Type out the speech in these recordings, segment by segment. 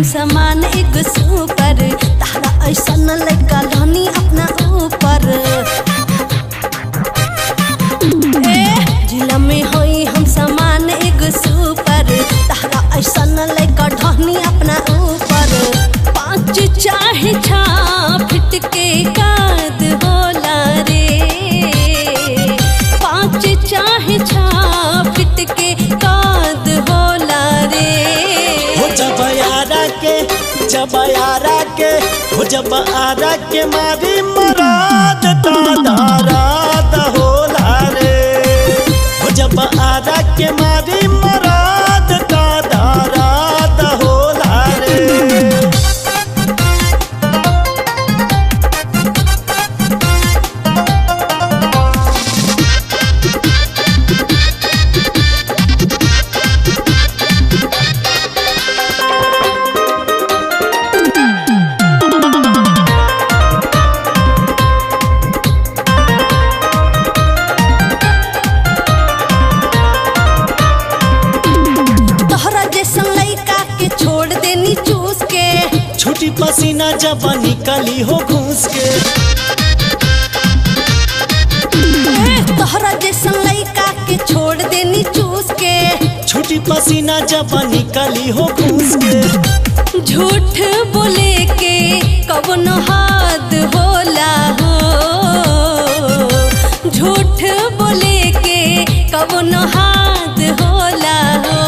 हम समान एक सुपर, तारा ऐसा न लगा धनी अपना ऊपर। जिला में होई हम समान एक सुपर, तारा ऐसा न लगा धनी अपना ऊपर। 5 चाहे 6 फिट के काद होला रे, 5 चाहे 6 फिट के काद होला रे। जब आरा के मारी मराद दाराद होला रे। जब आरा के मारी मराद दाराद होला रे। छुटी पसीना जब निकली हो घूस के, तोहरा जैसन लइका के छोड़ देनी चूस के। छुटी पसीना जब निकली हो घूस के। झूठ बोले के कवन हाथ होला हो, झूठ बोले के कवन हाथ होला हो।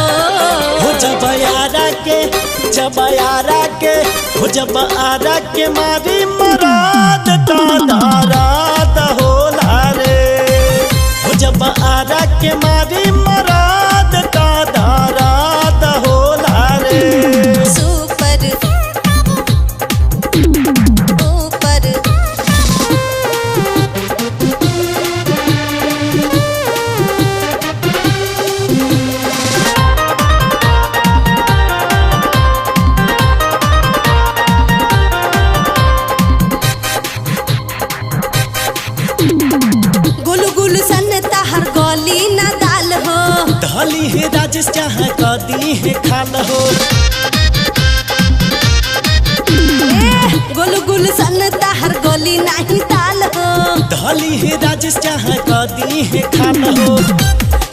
जब आरा के मारी मराद दाराद होला रे। जब आरा के मारी मराद दाराद होला रे। सुपर ऊपर धली है राजेश चाहे कदी है खाल हो। गोलू गुल सन ताहर गोली नहीं ताल हो। धली है राजेश चाहे कदी है खाल हो।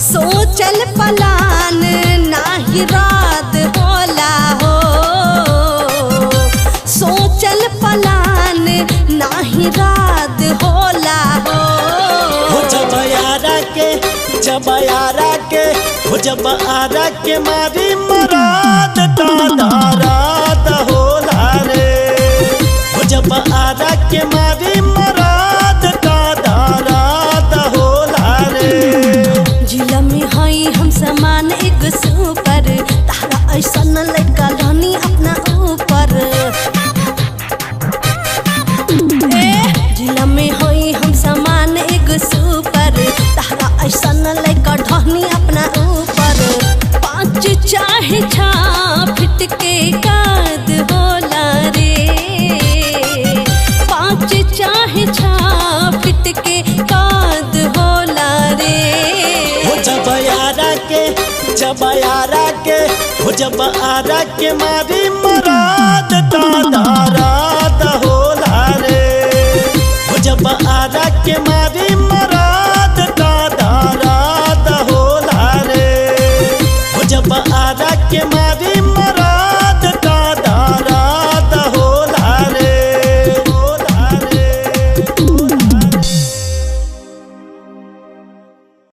सोचल पलान नाही रात होला हो, सोचल पलान नाही रात होला हो। जब आरा के मारी मराद दाराद होला रे। जब आरा के मारी मराद दाराद होला रे। जिला में हई हम समान एक सुपर, तारा ऐसा न लगा धनी अपना ऊपर। जिला में हई हम समान एक सुपर, तारा ऐसा न लगा धनी अपना ऊपर। 5 चाहे 6 फिट के काद होला रे, 5 चाहे 6 फिट के काद होला रे। जब आरा के मारी मराद दाराद